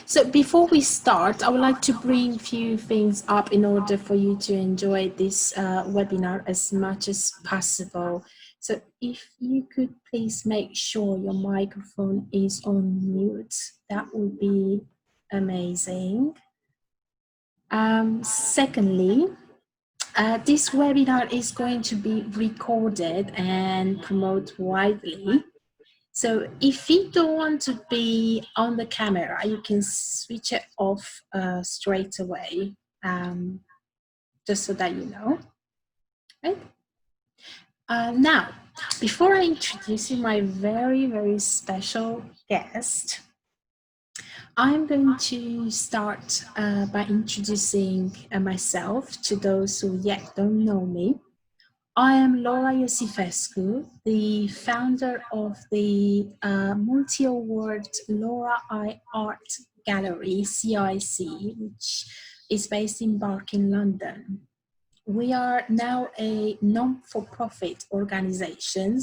So before we start, I would like to bring a few things up in order for you to enjoy this webinar as much as possible. So if you could please make sure your microphone is on mute, that would be amazing. Secondly, this webinar is going to be recorded and promoted widely. So if you don't want to be on the camera, you can switch it off straight away, just so that you know. Right? Now, before I introduce you my very, very special guest, I'm going to start by introducing myself to those who yet don't know me. I am Laura Iosifescu, the founder of the multi-award Laura I Art Gallery, CIC, which is based in Barking, London. We are now a non-for-profit organization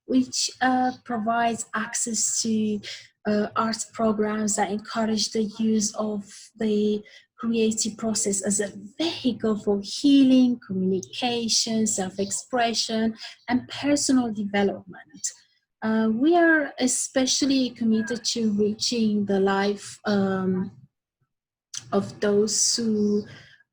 which provides access to arts programs that encourage the use of the creative process as a vehicle for healing, communication, self-expression, and personal development. We are especially committed to reaching the life of those who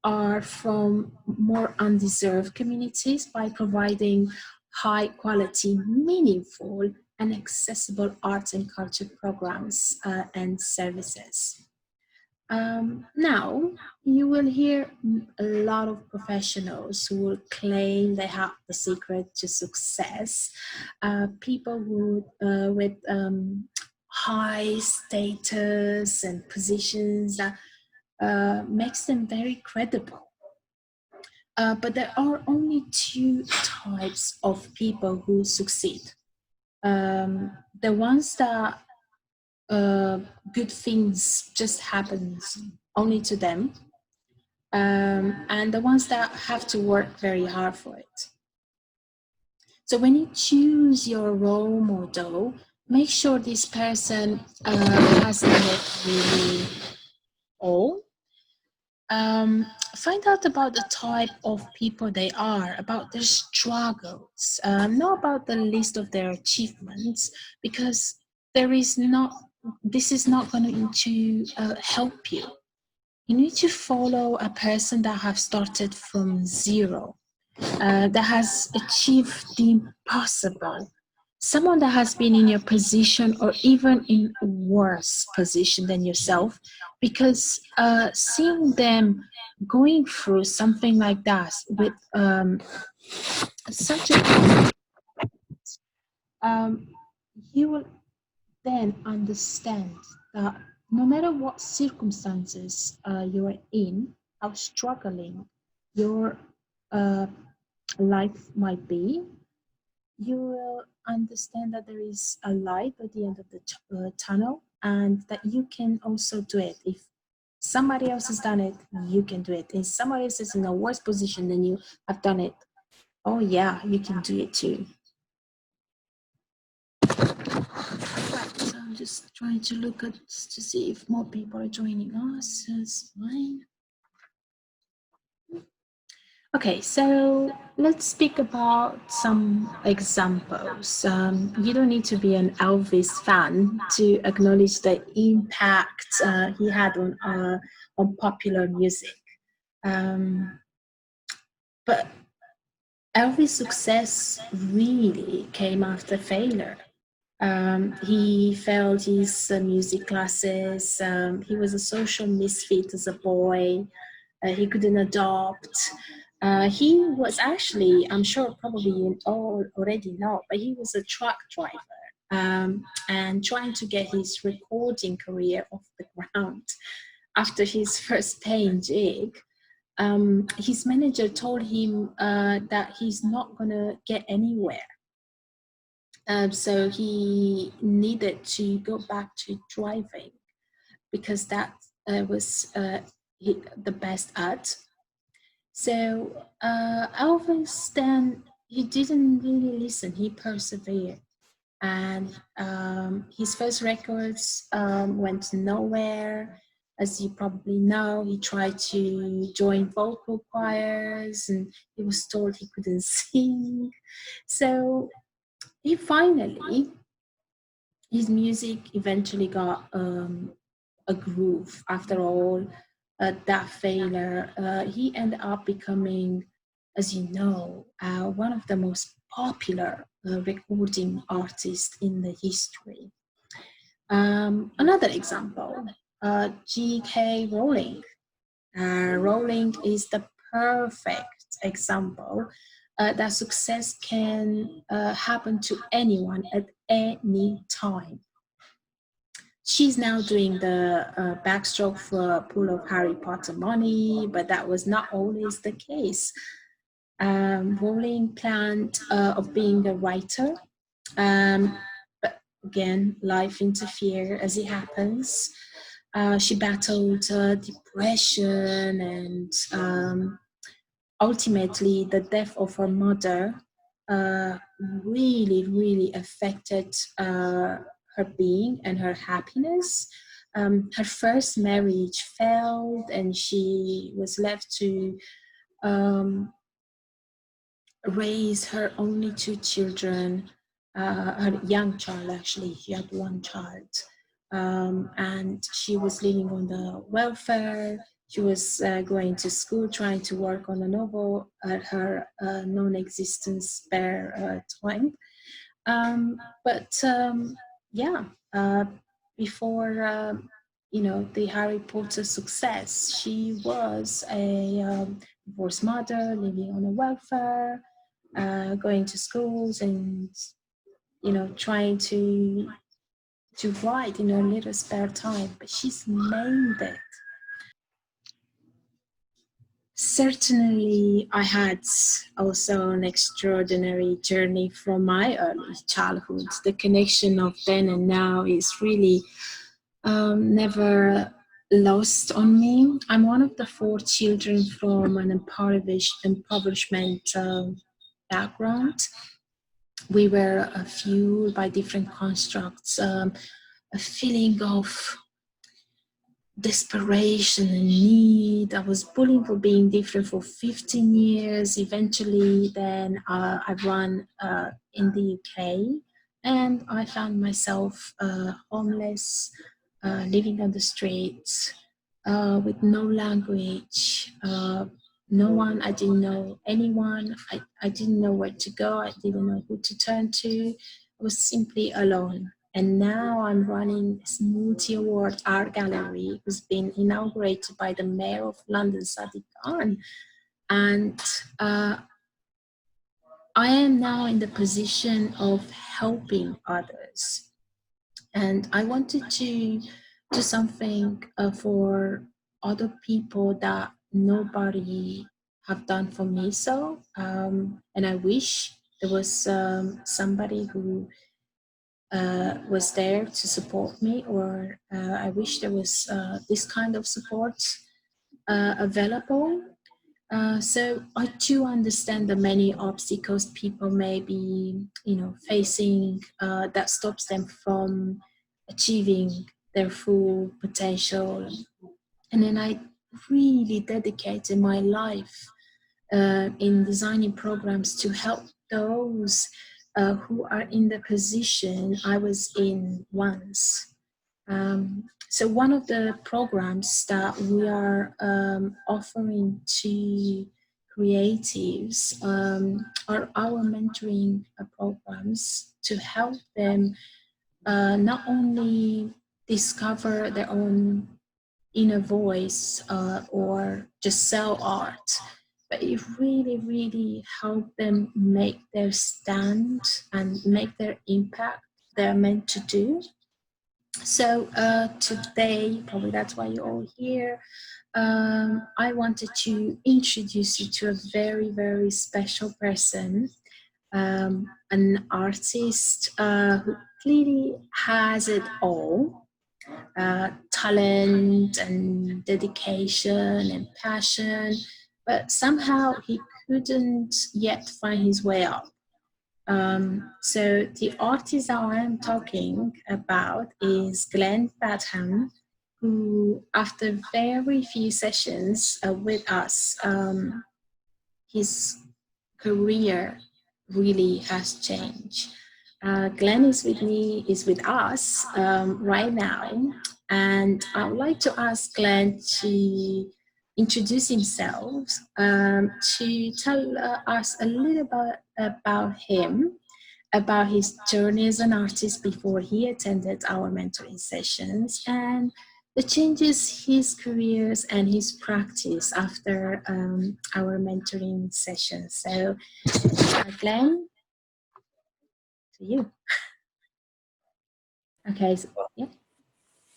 are from more undeserved communities by providing high quality, meaningful, and accessible arts and culture programs and services. Now, you will hear a lot of professionals who will claim they have the secret to success, people with high status and positions that makes them very credible. But there are only two types of people who succeed. The ones that good things just happens only to them, and the ones that have to work very hard for it. So when you choose your role model, make sure this person has done it really all. Find out about the type of people they are, about their struggles, not about the list of their achievements, because this is not going to help you. You need to follow a person that have started from zero, that has achieved the impossible, someone that has been in your position or even in a worse position than yourself, because seeing them going through something like that with such a um, you will then understand that no matter what circumstances you are in, how struggling your uh, life might be, you will understand that there is a light at the end of the tunnel, and that you can also do it. If somebody else has done it, you can do it. If somebody else is in a worse position than you have done it, oh yeah, you can do it too. Right, so I'm just trying to look at to see if more people are joining us. That's fine. Okay, so let's speak about some examples. You don't need to be an Elvis fan to acknowledge the impact he had on popular music. But Elvis' success really came after failure. He failed his music classes. He was a social misfit as a boy. He couldn't adopt. He was actually, I'm sure probably you all already know, but he was a truck driver and trying to get his recording career off the ground after his first paying gig. His manager told him that he's not going to get anywhere. So he needed to go back to driving because that was the best at. So Elvis then, he didn't really listen, he persevered. and his first records went nowhere. As you probably know, he tried to join vocal choirs and he was told he couldn't sing. So he finally, his music eventually got a groove. After all, that failure, he ended up becoming, as you know, one of the most popular recording artists in the history. Another example, G.K. Rowling. Rowling is the perfect example that success can happen to anyone at any time. She's now doing the backstroke for a pool of Harry Potter money, but that was not always the case. Rowling planned of being a writer, but again, life interfered as it happens. She battled depression and ultimately the death of her mother uh, really affected her being and her happiness. Her first marriage failed and she was left to um, raise her only two children, her young child actually, she had one child. And she was living on the welfare. She was going to school, trying to work on a novel at her non-existent spare time. But yeah, uh, before the Harry Potter success, she was a divorced mother living on a welfare, going to schools and trying to write in her little spare time. But she's made it. Certainly, I had also an extraordinary journey from my early childhood. The connection of then and now is really never lost on me. I'm one of the four children from an impoverishment background. We were fueled by different constructs, a feeling of desperation and need. I was bullied for being different for 15 years. Eventually, then I ran in the UK and I found myself homeless, living on the streets with no language, no one. I didn't know anyone. I didn't know where to go. I didn't know who to turn to. I was simply alone. And now I'm running this multi-award art gallery who's been inaugurated by the Mayor of London, Sadiq Khan. And I am now in the position of helping others. And I wanted to do something for other people that nobody have done for me. So, and I wish there was somebody who was there to support me, or I wish there was this kind of support available. So I do understand the many obstacles people may be, facing that stops them from achieving their full potential. And then I really dedicated my life in designing programs to help those who are in the position I was in once. So one of the programs that we are offering to creatives are our mentoring programs to help them not only discover their own inner voice or just sell art, but it really help them make their stand and make their impact they're meant to do. So today, probably that's why you're all here. I wanted to introduce you to a very special person, an artist who clearly has it all, talent and dedication and passion, but somehow he couldn't yet find his way up. So the artist I'm talking about is Glenn Badham, who, after very few sessions with us, his career really has changed. Glenn is with us right now, and I would like to ask Glenn to introduce himself, to tell us a little bit about him, about his journey as an artist before he attended our mentoring sessions, and the changes his careers and his practice after our mentoring sessions. So, Glenn, to you. Okay, so, yeah.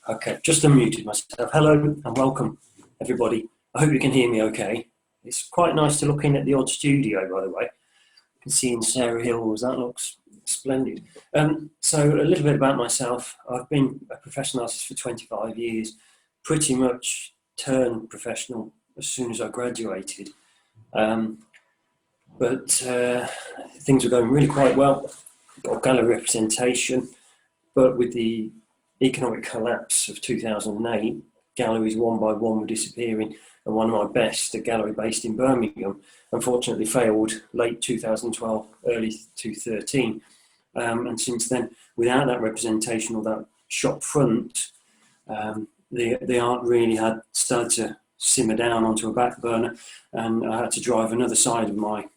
Okay, just unmuted myself. Hello and welcome, everybody. I hope you can hear me okay. It's quite nice to look in at the odd studio, by the way. You can see in Sarah Hills, that looks splendid. So a little bit about myself. I've been a professional artist for 25 years, pretty much turned professional as soon as I graduated. But things were going really quite well. Got gallery representation, but with the economic collapse of 2008, galleries one by one were disappearing, and one of my best, a gallery based in Birmingham, unfortunately failed late 2012, early 2013. And since then, without that representation or that shop front, the art really had started to simmer down onto a back burner, and I had to drive another side of my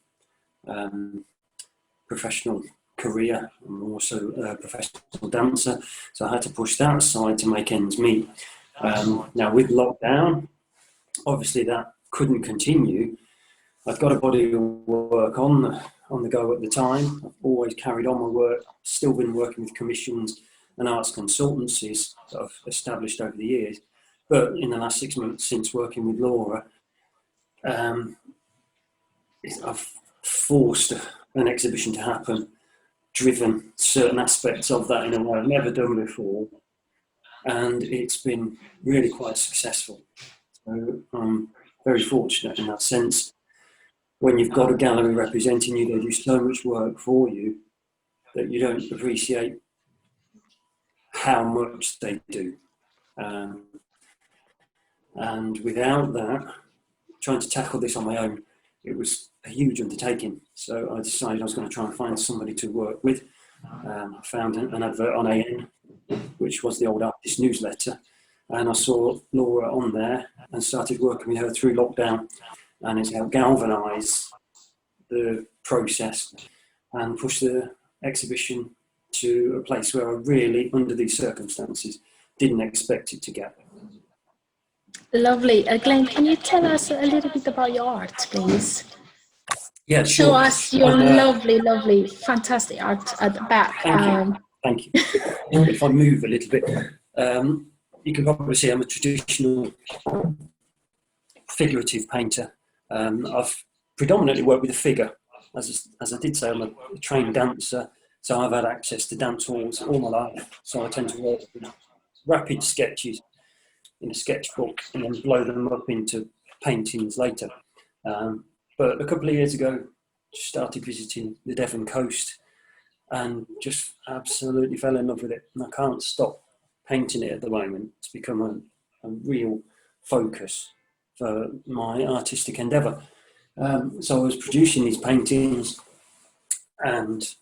professional career. I'm also a professional dancer, so I had to push that aside to make ends meet. Now with lockdown, obviously that couldn't continue. I've got a body of work on the go at the time. I've always carried on my work, still been working with commissions and arts consultancies that I've established over the years. But in the last 6 months since working with Laura, I've forced an exhibition to happen, driven certain aspects of that in a way I've never done before, and it's been really quite successful. So I'm very fortunate in that sense. When you've got a gallery representing you, they do so much work for you that you don't appreciate how much they do. And without that, trying to tackle this on my own, it was a huge undertaking. So I decided I was going to try and find somebody to work with. I found an advert on AN, which was the old artist newsletter, and I saw Laura on there and started working with her through lockdown, and it's helped galvanise the process and push the exhibition to a place where I really, under these circumstances, didn't expect it to get. Lovely. Glenn, can you tell us a little bit about your art, please? Yeah, Show sure. us your lovely, fantastic art at the back. Thank you. If I move a little bit, you can probably see I'm a traditional figurative painter. I've predominantly worked with a figure. As I did say, I'm a trained dancer, so I've had access to dance halls all my life. So I tend to work with rapid sketches in a sketchbook and then blow them up into paintings later. But a couple of years ago, started visiting the Devon coast and just absolutely fell in love with it. And I can't stop painting it at the moment. It's become a real focus for my artistic endeavour. So I was producing these paintings, and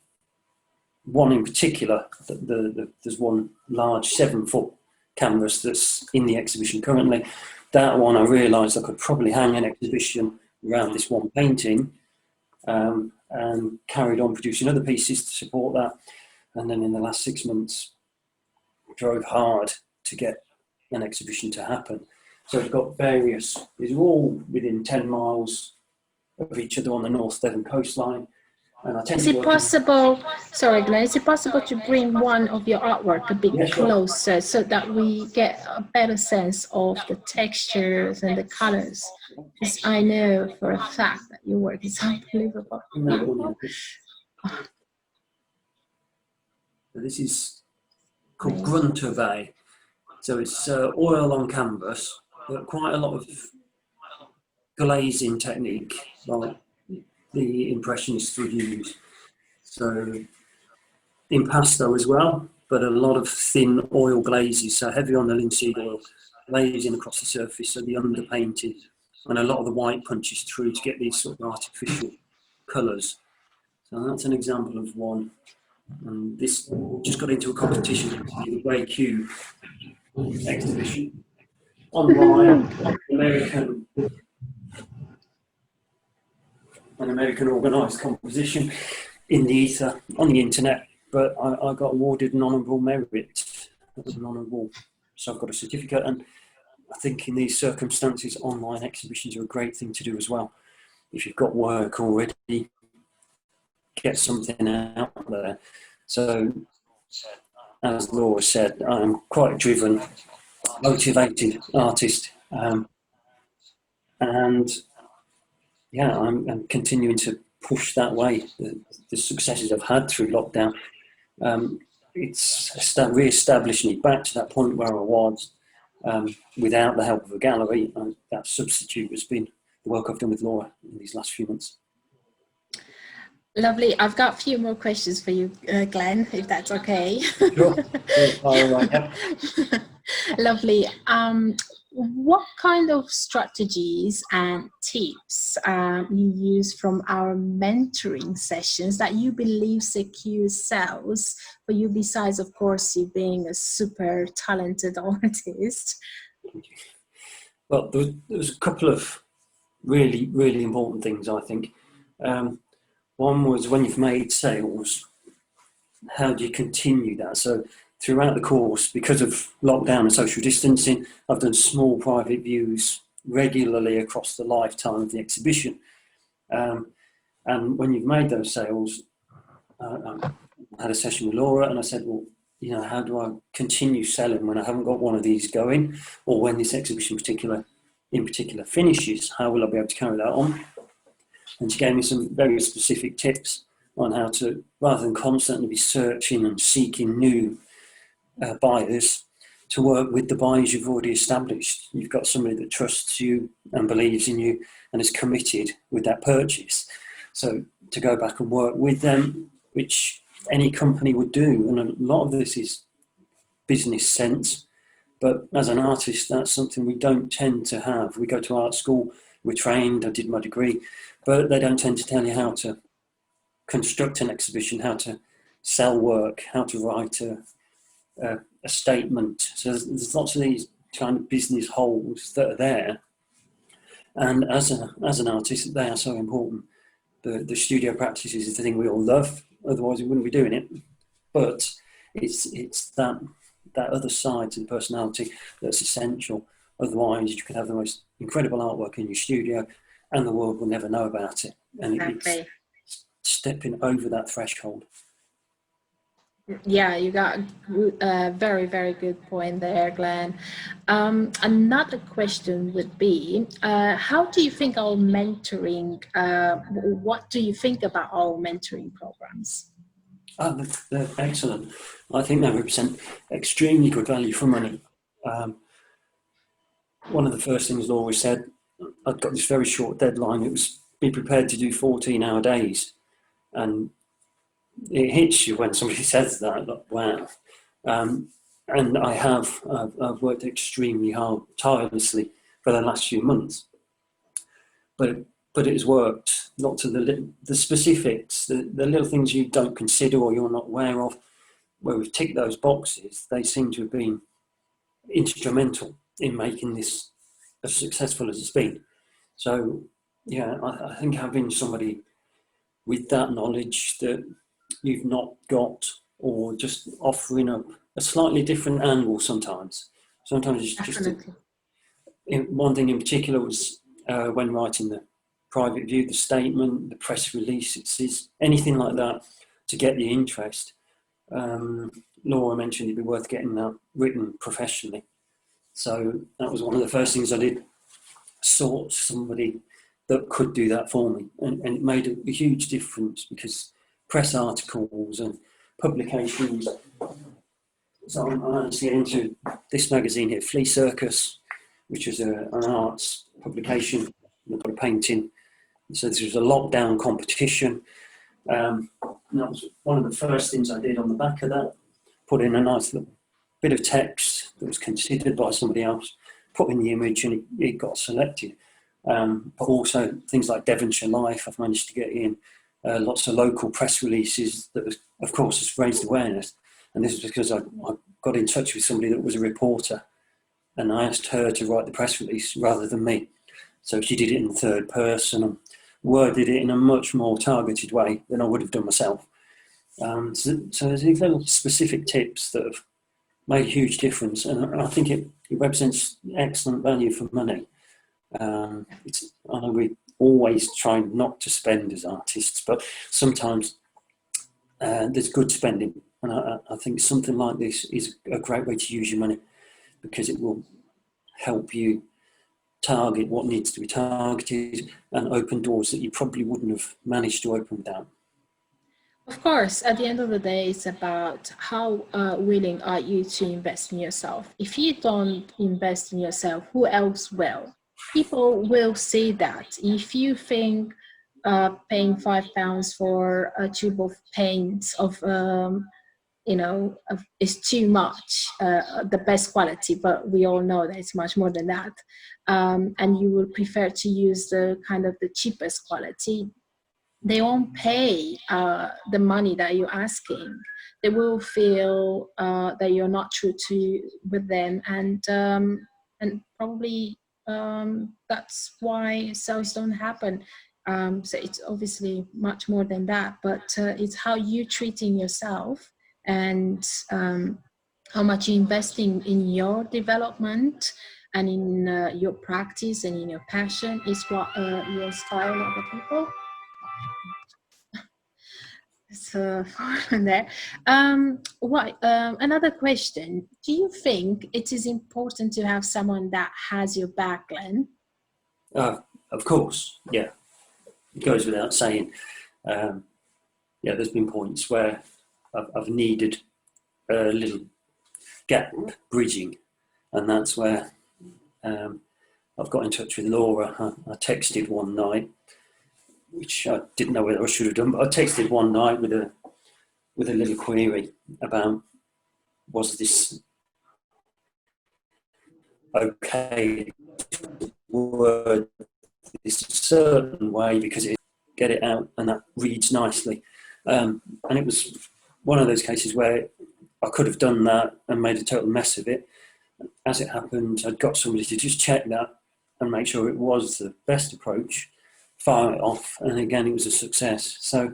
one in particular, there's one large 7-foot canvas that's in the exhibition currently. That one, I realised I could probably hang an exhibition around this one painting, and carried on producing other pieces to support that. And then in the last 6 months, drove hard to get an exhibition to happen. So we've got various, these are all within 10 miles of each other on the North Devon coastline. And I tend is it possible, sorry Glenn, is it possible to bring one of your artwork a bit closer so that we get a better sense of the textures and the colors? Because I know for a fact that your work is unbelievable. This is called Gruntové. So it's oil on canvas, but quite a lot of glazing technique, like the Impressionists would use. So impasto as well, but a lot of thin oil glazes, so heavy on the linseed oil, glazing across the surface, so the underpainting, and a lot of the white punches through to get these sort of artificial colours. So that's an example of one. And this just got into a competition, the Grey Cube exhibition online, American, an American organised composition in the ether on the internet. But I got awarded an honourable merit, an honourable. So I've got a certificate, and I think in these circumstances, online exhibitions are a great thing to do as well. If you've got work already, get something out there. So, as Laura said, I'm quite a driven, motivated artist, and yeah, I'm continuing to push that way. The successes I've had through lockdown, it's re-established me back to that point where I was. Without the help of a gallery, that substitute has been the work I've done with Laura in these last few months. Lovely. I've got a few more questions for you, Glenn, if that's okay. Sure. All right. Yeah. Lovely. What kind of strategies and tips you use from our mentoring sessions that you believe secure sales for you, besides, of course, you being a super talented artist? Well, there was a couple of really, really important things, I think. One was when you've made sales, how do you continue that? So throughout the course, because of lockdown and social distancing, I've done small private views regularly across the lifetime of the exhibition. And when you've made those sales, I had a session with Laura and I said, well, you know, how do I continue selling when I haven't got one of these going, or when this exhibition in particular finishes, how will I be able to carry that on? And she gave me some very specific tips on how to, rather than constantly be searching and seeking new buyers, to work with the buyers you've already established. You've got somebody that trusts you and believes in you and is committed with that purchase. So to go back and work with them, which any company would do. And a lot of this is business sense. But as an artist, that's something we don't tend to have. We go to art school, we're trained, I did my degree, but they don't tend to tell you how to construct an exhibition, how to sell work, how to write a statement. So there's lots of these kind of business holes that are there. And as an artist, they are so important. The studio practice is the thing we all love, otherwise we wouldn't be doing it. But it's that other side to the personality that's essential. Otherwise, you could have the most incredible artwork in your studio and the world will never know about it. And Exactly. it's stepping over that threshold. Yeah, you got a very, very good point there, Glenn. Another question would be, how do you think our mentoring, what do you think about our mentoring programs? Oh, they're excellent. I think they represent extremely good value for money. One of the first things Laura said, I've got this very short deadline. It was be prepared to do 14-hour days. And it hits you when somebody says that, like, wow. And I've worked extremely hard, tirelessly for the last few months. But it has worked. Lots of the specifics, the little things you don't consider or you're not aware of, where we've ticked those boxes, they seem to have been instrumental in making this as successful as it's been. So, yeah, I think having somebody with that knowledge that you've not got, or just offering up a slightly different angle sometimes. Sometimes it's just one thing in particular was when writing the private view, the statement, the press release, it's anything like that to get the interest. Laura mentioned it'd be worth getting that written professionally. So that was one of the first things I did, sought somebody that could do that for me. And it made a huge difference because press articles and publications. So I'm actually into this magazine here, Flea Circus, which is an arts publication. They've got a painting. So there was a lockdown competition. And that was one of the first things I did on the back of that. Put in a nice little bit of text that was considered by somebody else, put in the image, and it got selected. But also things like Devonshire Life, I've managed to get in. Lots of local press releases that, of course, has raised awareness. And this is because I got in touch with somebody that was a reporter, and I asked her to write the press release rather than me. So she did it in third person and worded it in a much more targeted way than I would have done myself. So there's these little specific tips that have made a huge difference, and I think it represents excellent value for money. I know we always try not to spend as artists, but sometimes there's good spending, and I think something like this is a great way to use your money, because it will help you target what needs to be targeted and open doors that you probably wouldn't have managed to open without. Of course, at the end of the day, it's about how willing are you to invest in yourself. If you don't invest in yourself, who else will? People will say that. If you think paying £5 for a tube of paint is too much, the best quality, but we all know that it's much more than that, and you will prefer to use the kind of the cheapest quality, they won't pay the money that you're asking. They will feel that you're not true to with them, and probably that's why sales don't happen. So it's obviously much more than that, but it's how you treating yourself, and how much you're investing in your development and in your practice and in your passion is what your style other people. So there. Another question. Do you think it is important to have someone that has your back, Glenn? Of course, yeah. It goes without saying. Yeah, there's been points where I've needed a little gap bridging, and that's where I've got in touch with Laura. I texted one night, which I didn't know whether I should have done, but I texted one night with a little query about, was this okay to word this a certain way, because it get it out and that reads nicely. And it was one of those cases where I could have done that and made a total mess of it. As it happened, I'd got somebody to just check that and make sure it was the best approach, fire it off, and again, it was a success. So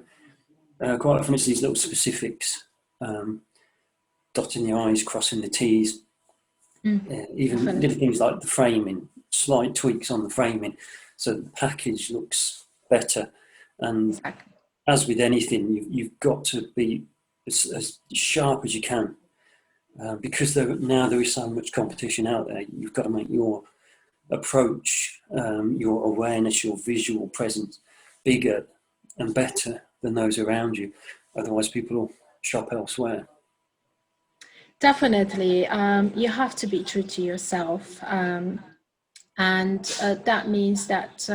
quite often it's these little specifics, dotting the I's, crossing the T's, even Definitely. little things like the framing, slight tweaks on the framing, so the package looks better. And Exactly. as with anything, you've got to be as sharp as you can, because there is so much competition out there. You've got to make your approach, your awareness, your visual presence bigger and better than those around you. Otherwise, people will shop elsewhere. Definitely. You have to be true to yourself. And that means that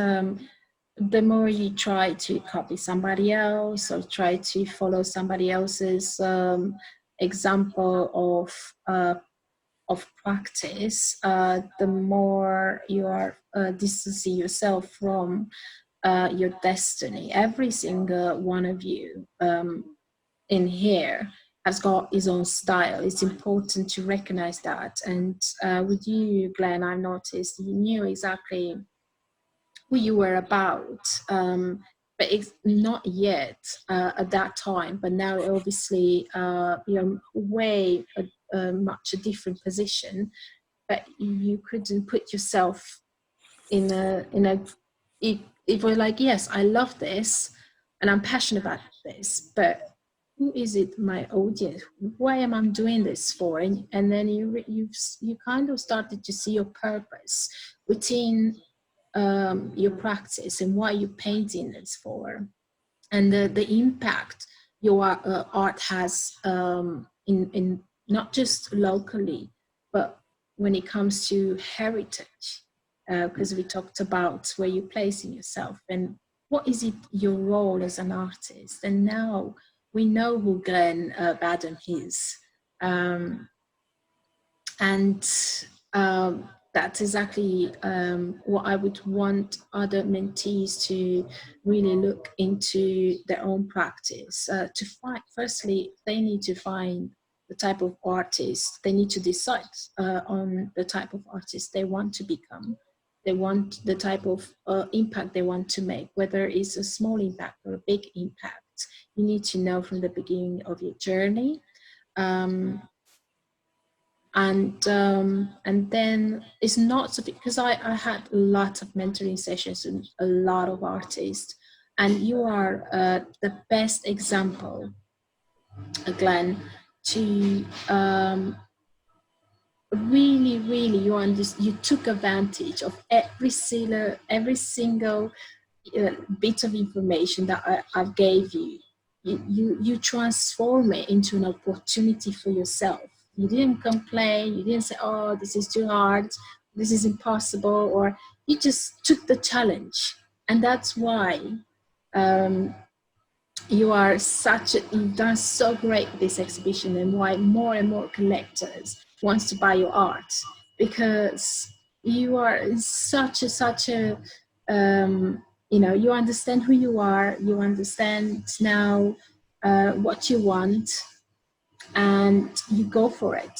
the more you try to copy somebody else or try to follow somebody else's example of practice, the more you are distancing yourself from your destiny. Every single one of you in here has got his own style. It's important to recognize that. And with you, Glenn, I noticed you knew exactly who you were about, but it's not yet at that time. But now, obviously, you're way much a different position. But you couldn't put yourself in a. It was like, yes, I love this, and I'm passionate about this, but who is it, my audience? Why am I doing this for? And then you kind of started to see your purpose within your practice and what you're painting this for, and the impact your art has in not just locally, but when it comes to heritage, because we talked about where you're placing yourself, and what is it your role as an artist? And now we know who Glenn Badham is. Um, and that's exactly what I would want other mentees to really look into their own practice. To find, firstly, they need to find the type of artist, they need to decide on the type of artist they want to become. They want the type of impact they want to make, whether it's a small impact or a big impact. You need to know from the beginning of your journey. And then it's not so, because I had a lot of mentoring sessions with a lot of artists, and you are the best example, Glenn, to really you took advantage of every single bit of information that I gave you. You transform it into an opportunity for yourself. You didn't complain. You didn't say, "Oh, this is too hard. This is impossible," or you just took the challenge, and that's why you've done so great with this exhibition, and why more and more collectors wants to buy your art, because you are such a you understand who you are, you understand now what you want, and you go for it.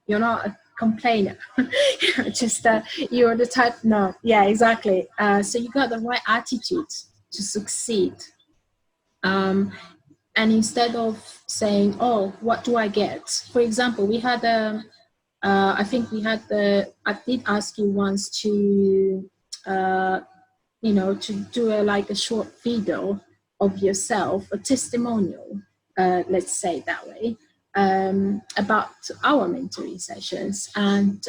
You're not a complainer. Just you're the type. No, yeah, exactly. So you got the right attitude to succeed. And instead of saying, "Oh, what do I get?" For example, we had I think we had I did ask you once to to do like a short video of yourself, a testimonial, let's say that way, about our mentoring sessions. And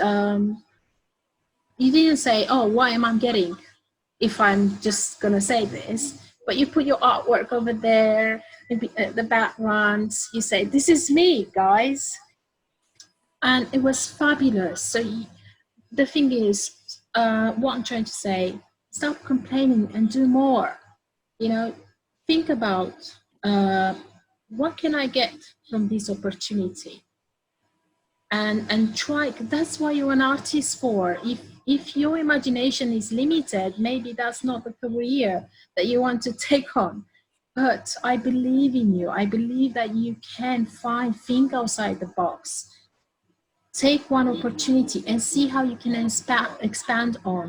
you didn't say, "Oh, what am I getting if I'm just going to say this?" But you put your artwork over there, maybe the backgrounds. You say, "This is me, guys." And it was fabulous. So the thing is, what I'm trying to say, stop complaining and do more. Think about what can I get from this opportunity, and try. That's what you're an artist for. If your imagination is limited, maybe that's not the career that you want to take on. But I believe in you. I believe that you can think outside the box. Take one opportunity and see how you can expand on.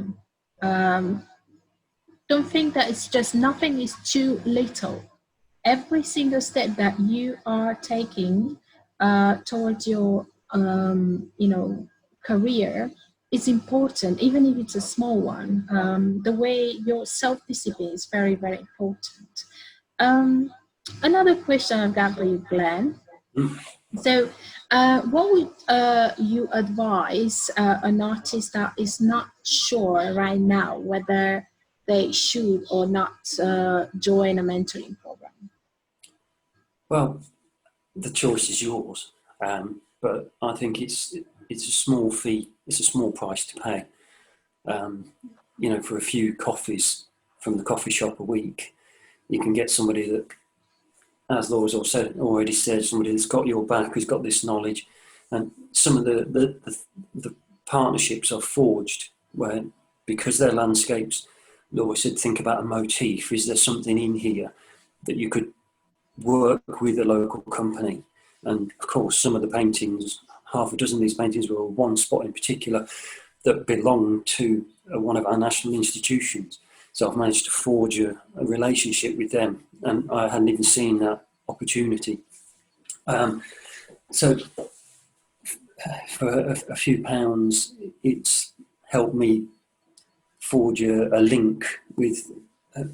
Don't think that it's just, nothing is too little. Every single step that you are taking towards your career is important, even if it's a small one. The way your self-discipline is very, very important. Another question I've got for you, Glenn. So what would you advise an artist that is not sure right now whether they should or not join a mentoring program? Well, the choice is yours, but I think it's a small fee. It's a small price to pay. For a few coffees from the coffee shop a week, you can get somebody that, as Laura's already said, somebody that's got your back, who's got this knowledge. And some of the partnerships are forged where, because they're landscapes, Laura said, think about a motif. Is there something in here that you could work with a local company? And of course, some of the paintings, half a dozen of these paintings, were one spot in particular that belonged to one of our national institutions. So I've managed to forge a relationship with them, and I hadn't even seen that opportunity. So for a few pounds, it's helped me forge a link with a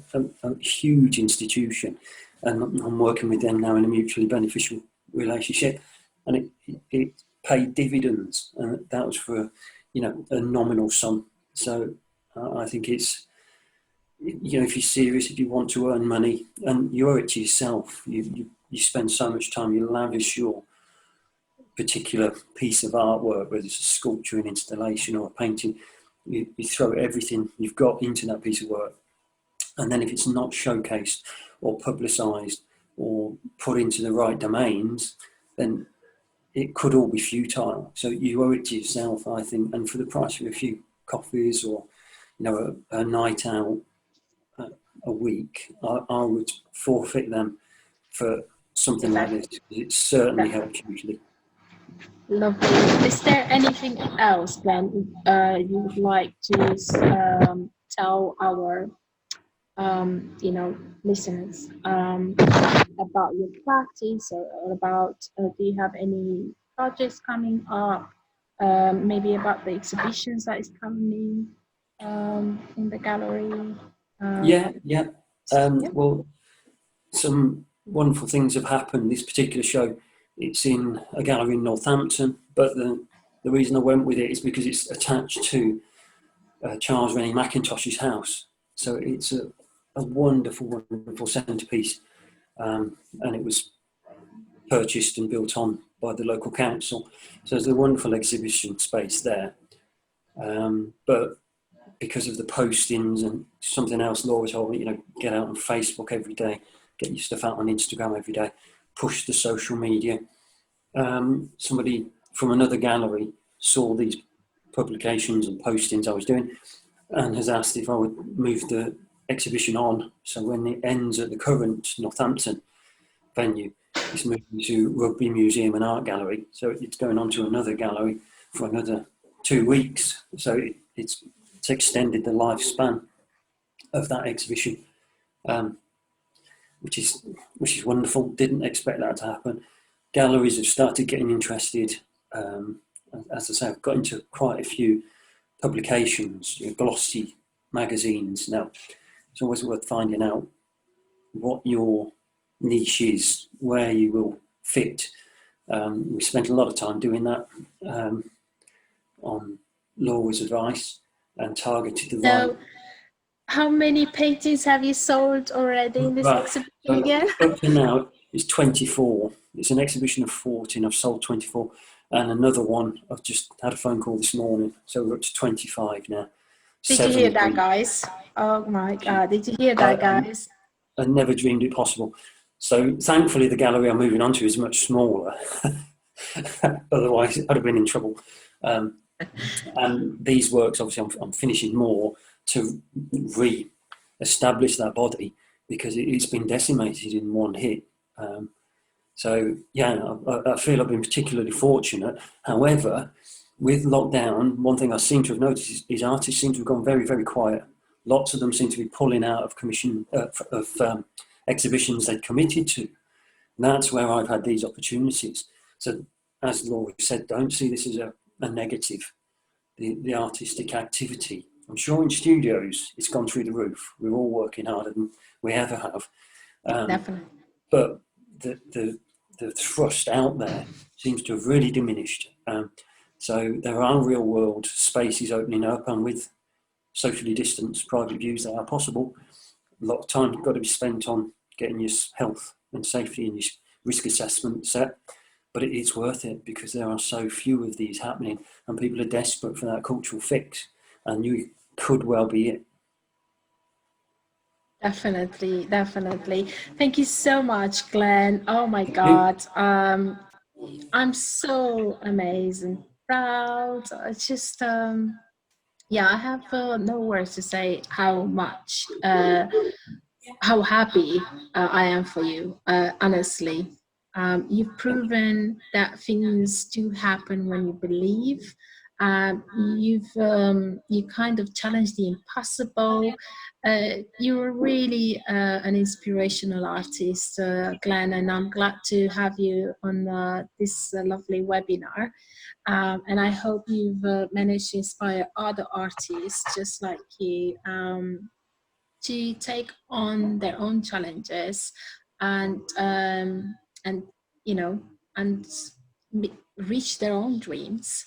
huge institution, and I'm working with them now in a mutually beneficial relationship, and it paid dividends, and that was for a nominal sum. So I think it's, if you're serious, if you want to earn money, and you owe it to yourself, you spend so much time, you lavish your particular piece of artwork, whether it's a sculpture, an installation, or a painting, you throw everything you've got into that piece of work. And then if it's not showcased or publicised or put into the right domains, then it could all be futile. So you owe it to yourself, I think, and for the price of a few coffees or, you know, a night out a week, I would forfeit them for something like Exactly. this. It certainly Definitely. helps hugely. Lovely. Is there anything else, Glenn, you would like to tell our, listeners about your practice, or about, do you have any projects coming up? Maybe about the exhibitions that is coming in the gallery. Yeah, Um, yeah. yeah. Well, some wonderful things have happened. This particular show, it's in a gallery in Northampton, but the reason I went with it is because it's attached to Charles Rennie Mackintosh's house. So it's a wonderful, wonderful centrepiece, and it was purchased and built on by the local council. So there's a wonderful exhibition space there. But because of the postings and something else, Laura told me, you know, get out on Facebook every day, get your stuff out on Instagram every day, push the social media. Somebody from another gallery saw these publications and postings I was doing and has asked if I would move the exhibition on. So when it ends at the current Northampton venue, it's moving to Rugby Museum and Art Gallery. So it's going on to another gallery for another 2 weeks. So it's extended the lifespan of that exhibition, um, which is wonderful. Didn't expect that to happen. Galleries have started getting interested. As I say, I've got into quite a few publications, you know, glossy magazines. Now, it's always worth finding out what your niche is, where you will fit. We spent a lot of time doing that on Laura's advice and targeted the right. So, how many paintings have you sold already in this Right. exhibition So again? up to now, it's 24. It's an exhibition of 14. I've sold 24. And another one, I've just had a phone call this morning. So we're up to 25 now. Did you hear Seven. that, guys? Oh my God! Did you hear I, that, guys? I never dreamed it possible. So thankfully, the gallery I'm moving on to is much smaller. Otherwise, I'd have been in trouble. Um, and these works, obviously, I'm finishing more to re-establish that body because it's been decimated in one hit. So yeah, I feel I've been particularly fortunate. However, with lockdown, one thing I seem to have noticed is artists seem to have gone very, very quiet. Lots of them seem to be pulling out of exhibitions they'd committed to. And that's where I've had these opportunities. So, as Laura said, don't see this as a negative. The artistic activity. I'm sure in studios it's gone through the roof. We're all working harder than we ever have. Definitely. But the thrust out there seems to have really diminished. So there are real world spaces opening up, and with socially distanced private views that are possible, a lot of time has got to be spent on getting your health and safety and your risk assessment set. But it's worth it because there are so few of these happening, and people are desperate for that cultural fix, and you could well be it. Definitely, definitely. Thank you so much, Glenn. Oh my Thank you. God. I'm so amazed and proud. It's just yeah, I have no words to say how happy I am for you. Honestly, you've Thank you. proven that things do happen when you believe. You kind of challenged the impossible. You're really an inspirational artist, Glenn, and I'm glad to have you on this lovely webinar. And I hope you've managed to inspire other artists just like you, to take on their own challenges, and and you know and reach their own dreams.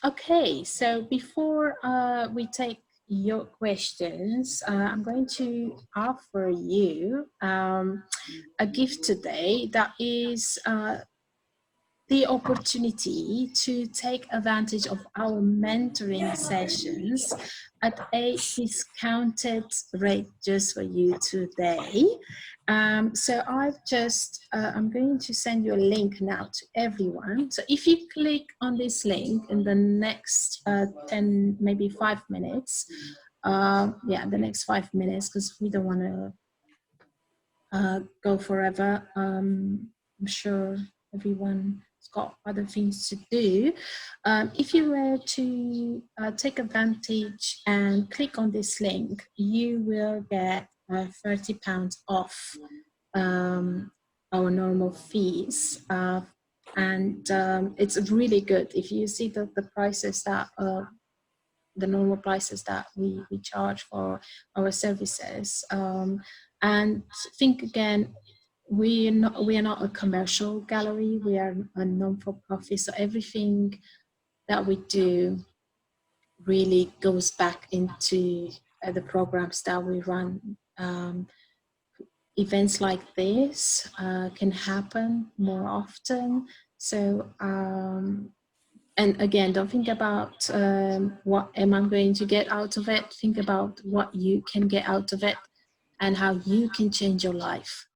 Okay, so before we take your questions, I'm going to offer you a gift today that is the opportunity to take advantage of our mentoring sessions at a discounted rate just for you today. So I'm going to send you a link now to everyone. So if you click on this link in the next 10, maybe 5 minutes, the next 5 minutes, because we don't want to go forever. I'm sure everyone's got other things to do. If you were to take advantage and click on this link, you will get £30 off our normal fees. And it's really good if you see the prices that the normal prices that we charge for our services. And think again, we are not a commercial gallery. We are a non-for-profit. So everything that we do really goes back into the programs that we run. Events like this can happen more often. So and again, don't think about what am I going to get out of it. Think about what you can get out of it and how you can change your life.